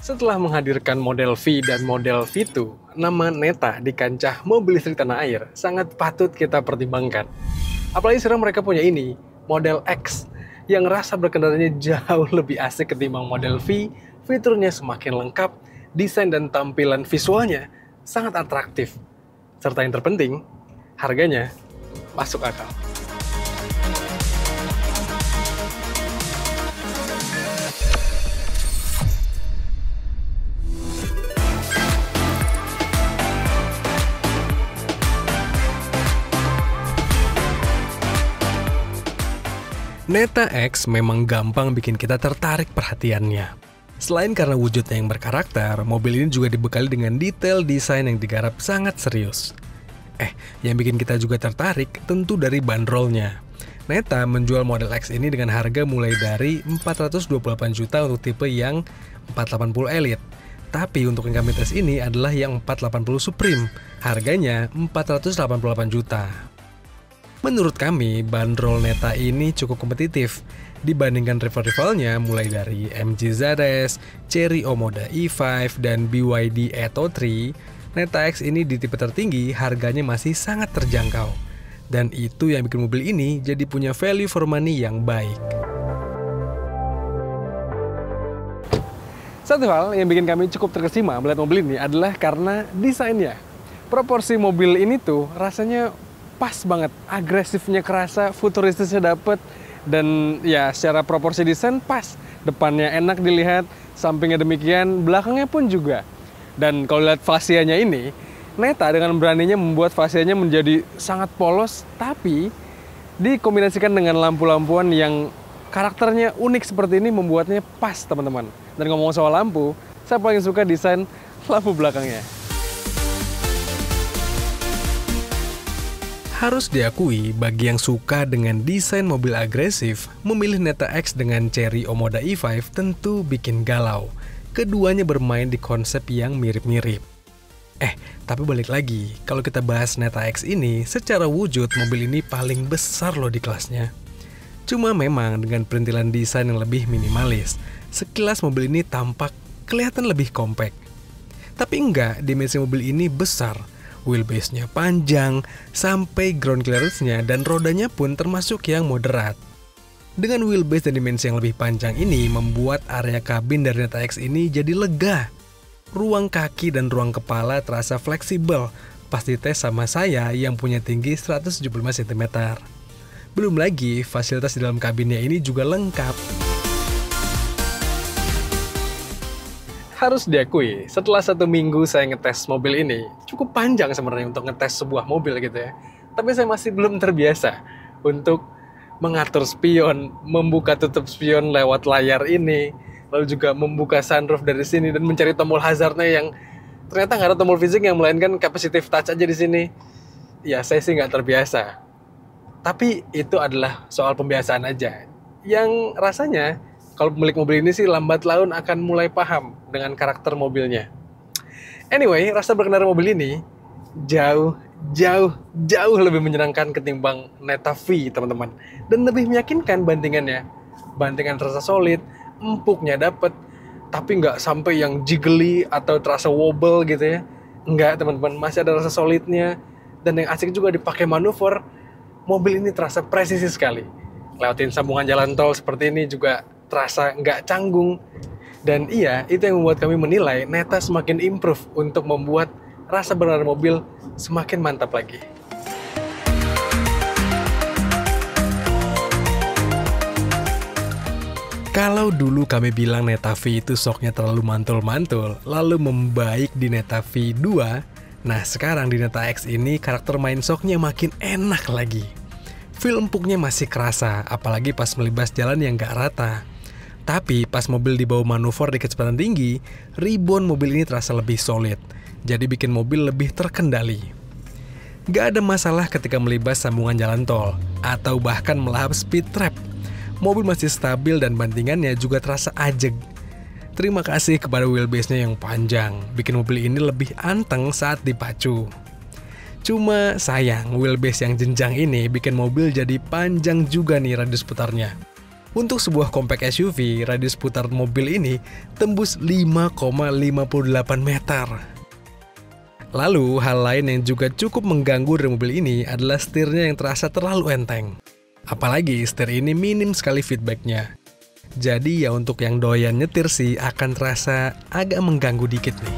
Setelah menghadirkan model V dan model V2, nama Neta di kancah mobil listrik tanah air sangat patut kita pertimbangkan. Apalagi sekarang mereka punya ini, model X, yang rasa berkendaranya jauh lebih asik ketimbang model V, fiturnya semakin lengkap, desain dan tampilan visualnya sangat atraktif. Serta yang terpenting, harganya masuk akal. Neta X memang gampang bikin kita tertarik perhatiannya. Selain karena wujudnya yang berkarakter, mobil ini juga dibekali dengan detail desain yang digarap sangat serius. Yang bikin kita juga tertarik tentu dari bandrolnya. Neta menjual model X ini dengan harga mulai dari 428 juta untuk tipe yang 480 Elite. Tapi untuk yang kami tes ini adalah yang 480 Supreme, harganya 488 juta. Menurut kami, bandrol Neta ini cukup kompetitif dibandingkan rival-rivalnya mulai dari MG ZS, Chery Omoda E5, dan BYD Atto 3. Neta X ini di tipe tertinggi harganya masih sangat terjangkau. Dan itu yang bikin mobil ini jadi punya value for money yang baik. Satu hal yang bikin kami cukup terkesima melihat mobil ini adalah karena desainnya. Proporsi mobil ini tuh rasanya pas banget, agresifnya kerasa, futuristisnya dapet, dan ya secara proporsi desain pas. Depannya enak dilihat, sampingnya demikian, belakangnya pun juga. Dan kalau lihat fasianya ini, Neta dengan beraninya membuat fasianya menjadi sangat polos, tapi dikombinasikan dengan lampu-lampuan yang karakternya unik seperti ini membuatnya pas, teman-teman. Dan ngomong soal lampu, saya paling suka desain lampu belakangnya. Harus diakui, bagi yang suka dengan desain mobil agresif, memilih Neta X dengan Chery Omoda E5 tentu bikin galau. Keduanya bermain di konsep yang mirip-mirip. Tapi balik lagi, kalau kita bahas Neta X ini, secara wujud mobil ini paling besar loh di kelasnya. Cuma memang dengan perintilan desain yang lebih minimalis, sekilas mobil ini tampak kelihatan lebih kompak. Tapi enggak, dimensi mobil ini besar. Wheelbase-nya panjang, sampai ground clearance-nya dan rodanya pun termasuk yang moderat. Dengan wheelbase dan dimensi yang lebih panjang ini membuat area kabin dari Neta X ini jadi lega. Ruang kaki dan ruang kepala terasa fleksibel, pas dites sama saya yang punya tinggi 175 cm. Belum lagi, fasilitas di dalam kabinnya ini juga lengkap. Harus diakui, setelah 1 minggu saya ngetes mobil ini, cukup panjang sebenarnya untuk ngetes sebuah mobil gitu ya. Tapi saya masih belum terbiasa untuk mengatur spion, membuka tutup spion lewat layar ini, lalu juga membuka sunroof dari sini dan mencari tombol hazardnya yang ternyata nggak ada tombol fisik yang melainkan capacitive touch aja di sini. Ya saya sih nggak terbiasa. Tapi itu adalah soal pembiasaan aja. Yang rasanya kalau pemilik mobil ini sih lambat laun akan mulai paham dengan karakter mobilnya. Anyway, rasa berkendara mobil ini jauh lebih menyenangkan ketimbang Neta V, teman-teman. Dan lebih meyakinkan bandingannya. Bandingan terasa solid, empuknya dapet, tapi nggak sampai yang jiggly atau terasa wobble gitu ya. Nggak, teman-teman, masih ada rasa solidnya. Dan yang asik juga dipakai manuver, mobil ini terasa presisi sekali. Lewatin sambungan jalan tol seperti ini juga terasa nggak canggung. Dan iya, itu yang membuat kami menilai Neta semakin improve untuk membuat rasa berkendara mobil semakin mantap lagi. Kalau dulu kami bilang Neta V itu shocknya terlalu mantul-mantul, lalu membaik di Neta V2, nah sekarang di Neta X ini karakter main shocknya makin enak lagi. Feel empuknya masih kerasa, apalagi pas melibas jalan yang nggak rata. Tapi pas mobil dibawa manuver di kecepatan tinggi, rebound mobil ini terasa lebih solid, jadi bikin mobil lebih terkendali. Gak ada masalah ketika melibas sambungan jalan tol, atau bahkan melahap speed trap. Mobil masih stabil dan bandingannya juga terasa ajeg. Terima kasih kepada wheelbase-nya yang panjang, bikin mobil ini lebih anteng saat dipacu. Cuma sayang, wheelbase yang jenjang ini bikin mobil jadi panjang juga nih radius putarnya. Untuk sebuah compact SUV, radius putar mobil ini tembus 5,58 meter. Lalu, hal lain yang juga cukup mengganggu dari mobil ini adalah setirnya yang terasa terlalu enteng. Apalagi setir ini minim sekali feedbacknya. Jadi ya untuk yang doyan nyetir sih akan terasa agak mengganggu dikit nih.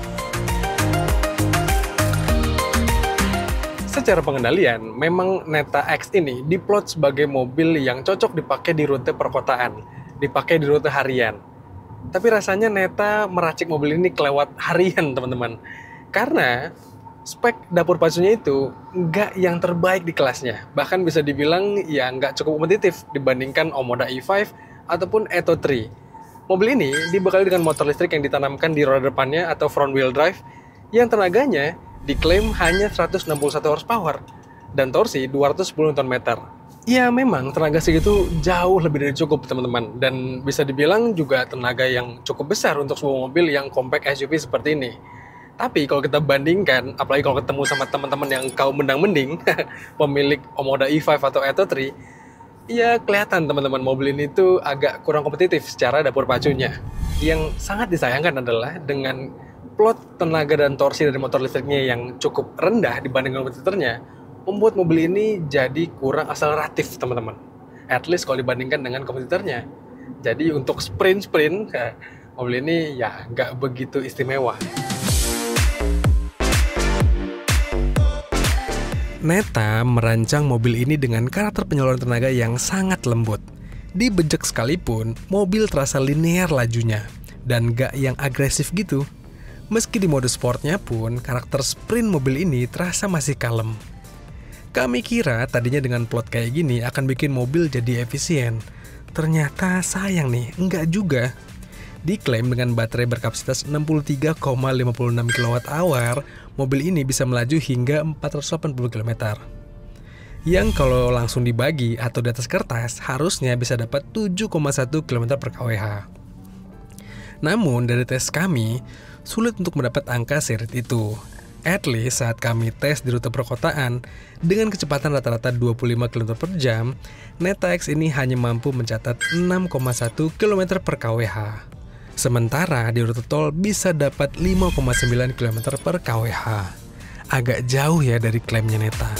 Secara pengendalian, memang Neta X ini diplot sebagai mobil yang cocok dipakai di rute perkotaan, dipakai di rute harian. Tapi rasanya Neta meracik mobil ini kelewat harian, teman-teman. Karena spek dapur pacunya itu nggak yang terbaik di kelasnya. Bahkan bisa dibilang ya nggak cukup kompetitif dibandingkan Omoda E5 ataupun Atto 3. Mobil ini dibekali dengan motor listrik yang ditanamkan di roda depannya atau front wheel drive yang tenaganya diklaim hanya 161 horsepower dan torsi 210 Nm. Ya memang tenaga segitu jauh lebih dari cukup teman-teman, dan bisa dibilang juga tenaga yang cukup besar untuk sebuah mobil yang compact SUV seperti ini. Tapi kalau kita bandingkan, apalagi kalau ketemu sama teman-teman yang kaum mendang-mending pemilik Omoda E5 atau Atto 3, ya kelihatan teman-teman mobil ini tuh agak kurang kompetitif secara dapur pacunya. Yang sangat disayangkan adalah dengan plot tenaga dan torsi dari motor listriknya yang cukup rendah dibanding kompetitornya, membuat mobil ini jadi kurang akseleratif teman-teman. At least kalau dibandingkan dengan kompetitornya. Jadi untuk sprint, mobil ini ya nggak begitu istimewa. Neta merancang mobil ini dengan karakter penyaluran tenaga yang sangat lembut. Dibejek sekalipun, mobil terasa linear lajunya, dan nggak yang agresif gitu. Meski di mode sportnya pun, karakter sprint mobil ini terasa masih kalem. Kami kira tadinya dengan plot kayak gini akan bikin mobil jadi efisien. Ternyata sayang nih, enggak juga. Diklaim dengan baterai berkapasitas 63,56 kWh, mobil ini bisa melaju hingga 480 km. Yang kalau langsung dibagi atau di atas kertas, harusnya bisa dapat 7,1 km per kWh. Namun dari tes kami, sulit untuk mendapat angka seirit itu. At least saat kami tes di rute perkotaan, dengan kecepatan rata-rata 25 km per jam, Neta X ini hanya mampu mencatat 6,1 km per kWh. Sementara di rute tol bisa dapat 5,9 km per kWh. Agak jauh ya dari klaimnya Neta.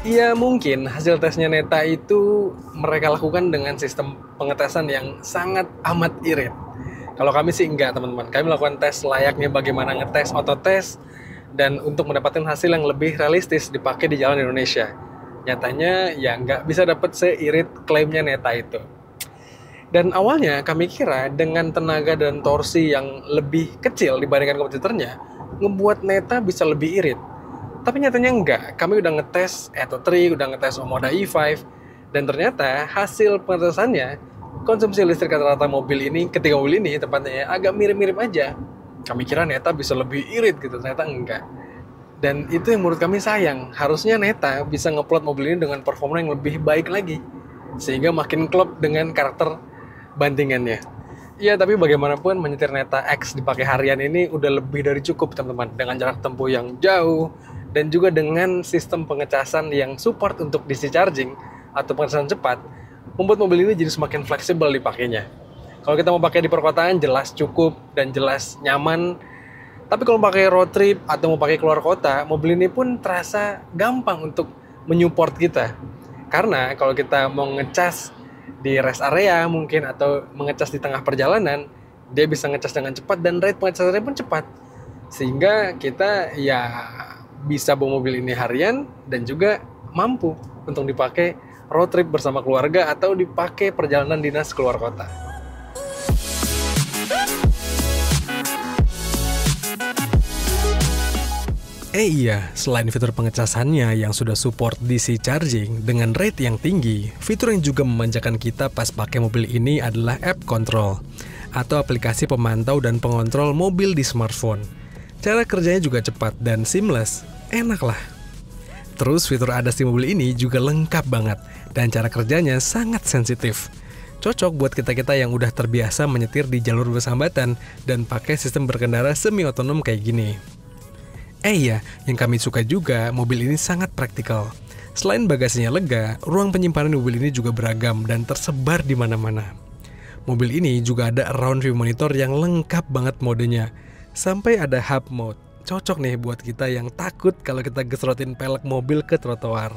Ya mungkin hasil tesnya Neta itu mereka lakukan dengan sistem pengetesan yang sangat amat irit. Kalau kami sih enggak teman-teman, kami melakukan tes layaknya bagaimana ngetes autotes dan untuk mendapatkan hasil yang lebih realistis dipakai di jalan Indonesia. Nyatanya ya nggak bisa dapat seirit klaimnya Neta itu. Dan awalnya kami kira dengan tenaga dan torsi yang lebih kecil dibandingkan kompetitornya, ngebuat Neta bisa lebih irit. Tapi nyatanya enggak, kami udah ngetes Atto 3, udah ngetes Omoda E5, dan ternyata hasil pengetesannya, konsumsi listrik rata-rata mobil ini, ketiga mobil ini tepatnya agak mirip-mirip aja. Kami kira Neta bisa lebih irit gitu, ternyata enggak. Dan itu yang menurut kami sayang, harusnya Neta bisa ngeplot mobil ini dengan performa yang lebih baik lagi, sehingga makin klop dengan karakter bandingannya. Ya tapi bagaimanapun menyetir Neta X dipakai harian ini udah lebih dari cukup teman-teman, dengan jarak tempuh yang jauh, dan juga dengan sistem pengecasan yang support untuk DC charging atau pengecasan cepat, membuat mobil ini jadi semakin fleksibel dipakainya. Kalau kita mau pakai di perkotaan jelas cukup dan jelas nyaman. Tapi kalau pakai road trip atau mau pakai keluar kota, mobil ini pun terasa gampang untuk menyupport kita. Karena kalau kita mau ngecas di rest area mungkin atau mengecas di tengah perjalanan, dia bisa ngecas dengan cepat dan rate pengecasannya pun cepat. Sehingga kita ya bisa bawa mobil ini harian dan juga mampu untuk dipakai road trip bersama keluarga atau dipakai perjalanan dinas keluar kota. Iya, selain fitur pengecasannya yang sudah support DC charging dengan rate yang tinggi, fitur yang juga memanjakan kita pas pakai mobil ini adalah app control atau aplikasi pemantau dan pengontrol mobil di smartphone. Cara kerjanya juga cepat dan seamless, enak lah. Terus fitur ADAS di mobil ini juga lengkap banget dan cara kerjanya sangat sensitif. Cocok buat kita-kita yang udah terbiasa menyetir di jalur bersahabatan dan pakai sistem berkendara semi-otonom kayak gini. Iya, yang kami suka juga, mobil ini sangat praktikal. Selain bagasinya lega, ruang penyimpanan mobil ini juga beragam dan tersebar di mana-mana. Mobil ini juga ada round view monitor yang lengkap banget modenya. Sampai ada hub mode. Cocok nih buat kita yang takut kalau kita gesrotin pelek mobil ke trotoar.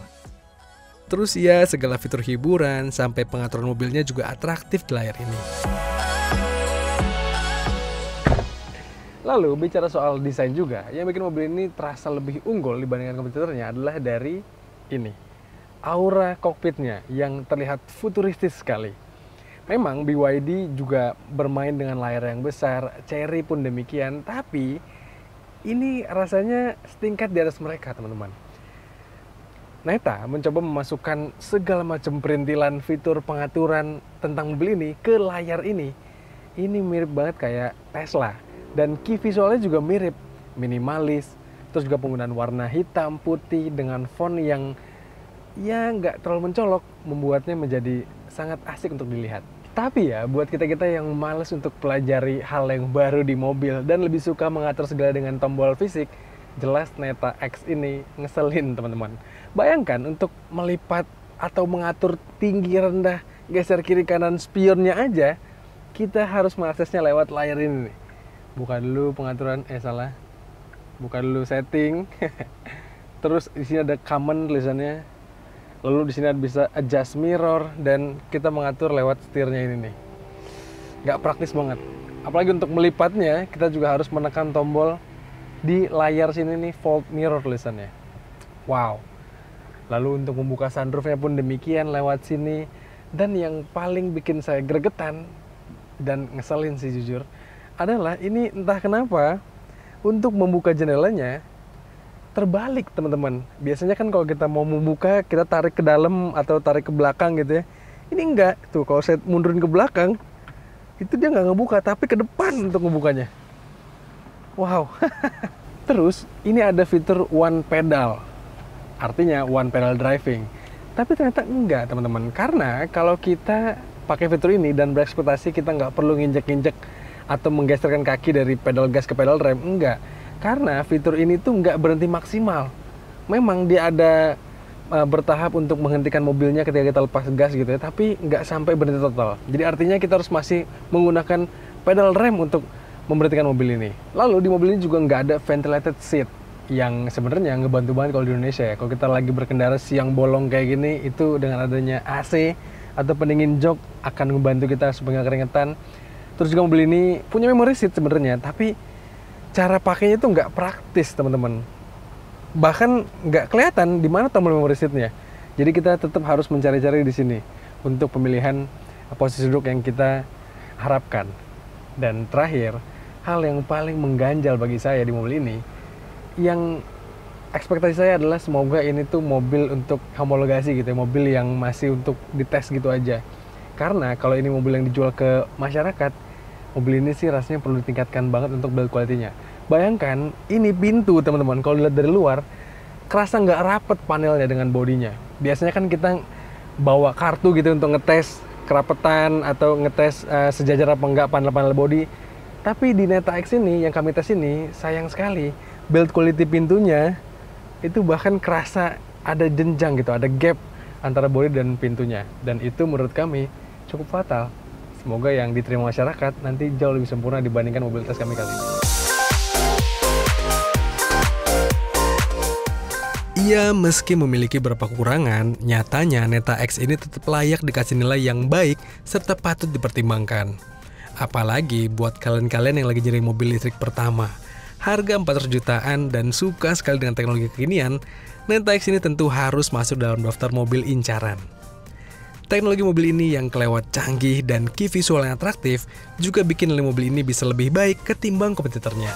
Terus ya, segala fitur hiburan sampai pengaturan mobilnya juga atraktif di layar ini. Lalu bicara soal desain juga, yang bikin mobil ini terasa lebih unggul dibandingkan kompetitornya adalah dari ini, aura kokpitnya yang terlihat futuristis sekali. Memang BYD juga bermain dengan layar yang besar, Chery pun demikian, tapi ini rasanya setingkat di atas mereka, teman-teman. Neta mencoba memasukkan segala macam perintilan fitur pengaturan tentang mobil ini ke layar ini. Ini mirip banget kayak Tesla, dan key visualnya juga mirip, minimalis. Terus juga penggunaan warna hitam putih dengan font yang ya nggak terlalu mencolok, membuatnya menjadi sangat asik untuk dilihat. Tapi ya, buat kita-kita yang males untuk pelajari hal yang baru di mobil dan lebih suka mengatur segala dengan tombol fisik, jelas Neta X ini ngeselin, teman-teman. Bayangkan untuk melipat atau mengatur tinggi rendah, geser kiri kanan spionnya aja, kita harus mengaksesnya lewat layar ini nih. Buka dulu pengaturan, buka dulu setting. Terus di sini ada common tulisannya. Lalu di sini bisa adjust mirror dan kita mengatur lewat setirnya ini nih. Nggak praktis banget. Apalagi untuk melipatnya, kita juga harus menekan tombol di layar sini nih, fold mirror tulisannya. Wow. Lalu untuk membuka sunroofnya pun demikian lewat sini. Dan yang paling bikin saya gregetan dan ngeselin sih jujur, adalah ini entah kenapa untuk membuka jendelanya terbalik, teman-teman. Biasanya kan kalau kita mau membuka, kita tarik ke dalam atau tarik ke belakang gitu ya. Ini enggak. Tuh, kalau saya mundurin ke belakang, itu dia nggak ngebuka, tapi ke depan untuk membukanya. Wow. Terus, ini ada fitur one pedal. Artinya one pedal driving. Tapi ternyata enggak, teman-teman. Karena kalau kita pakai fitur ini dan berekspektasi kita nggak perlu nginjek-nginjek atau menggeserkan kaki dari pedal gas ke pedal rem, enggak. Karena fitur ini tuh nggak berhenti maksimal. Memang dia ada bertahap untuk menghentikan mobilnya ketika kita lepas gas gitu ya, tapi nggak sampai berhenti total. Jadi artinya kita harus masih menggunakan pedal rem untuk memberhentikan mobil ini. Lalu di mobil ini juga nggak ada ventilated seat, yang sebenarnya ngebantu banget kalau di Indonesia ya. Kalau kita lagi berkendara siang bolong kayak gini, itu dengan adanya AC atau pendingin jok akan membantu kita supaya nggak keringetan. Terus juga mobil ini punya memory seat sebenarnya, tapi cara pakainya itu nggak praktis, teman-teman. Bahkan nggak kelihatan di mana tombol memory seat-nya. Jadi kita tetap harus mencari-cari di sini untuk pemilihan posisi duduk yang kita harapkan. Dan terakhir, hal yang paling mengganjal bagi saya di mobil ini, yang ekspektasi saya adalah semoga ini tuh mobil untuk homologasi gitu ya, mobil yang masih untuk dites gitu aja. Karena kalau ini mobil yang dijual ke masyarakat, mobil ini sih rasanya perlu ditingkatkan banget untuk build quality-nya. Bayangkan, ini pintu, teman-teman. Kalau dilihat dari luar, kerasa nggak rapet panelnya dengan bodinya. Biasanya kan kita bawa kartu gitu untuk ngetes kerapetan atau ngetes sejajar apa enggak panel-panel body. Tapi di Neta X ini, yang kami tes ini, sayang sekali, build quality pintunya itu bahkan kerasa ada jenjang gitu, ada gap antara body dan pintunya. Dan itu menurut kami cukup fatal. Semoga yang diterima masyarakat nanti jauh lebih sempurna dibandingkan mobil tes kami kali ini. Ia meski memiliki beberapa kekurangan, nyatanya Neta X ini tetap layak dikasih nilai yang baik serta patut dipertimbangkan. Apalagi buat kalian-kalian yang lagi nyari mobil listrik pertama. Harga 400 jutaan dan suka sekali dengan teknologi kekinian, Neta X ini tentu harus masuk dalam daftar mobil incaran. Teknologi mobil ini yang kelewat canggih dan key visual yang atraktif juga bikin nilai mobil ini bisa lebih baik ketimbang kompetitornya.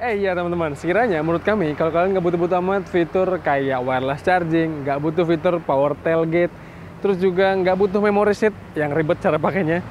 Iya teman-teman, sekiranya menurut kami kalau kalian nggak butuh-butuh amat fitur kayak wireless charging, nggak butuh fitur power tailgate, terus juga nggak butuh memory seat yang ribet cara pakainya,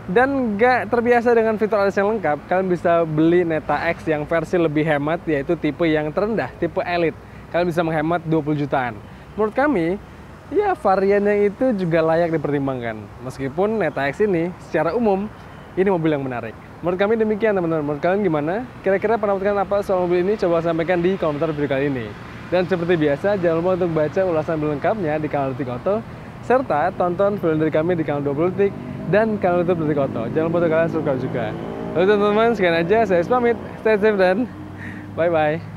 dan nggak terbiasa dengan fitur ADAS yang lengkap, kalian bisa beli Neta X yang versi lebih hemat, yaitu tipe yang terendah, tipe Elite. Kalian bisa menghemat 20 jutaan. Menurut kami, ya varian yang itu juga layak dipertimbangkan. Meskipun Neta X ini secara umum, ini mobil yang menarik. Menurut kami demikian teman-teman. Menurut kalian gimana? Kira-kira pendapat apa soal mobil ini? Coba sampaikan di komentar video kali ini. Dan seperti biasa, jangan lupa untuk baca ulasan lengkapnya di kanal Detik Auto, serta tonton film dari kami di kanal 20 Detik dan kanal YouTube Detik Auto. Jangan lupa untuk kalian subscribe juga. Lalu teman-teman, sekian aja. Saya pamit. Stay safe dan bye-bye.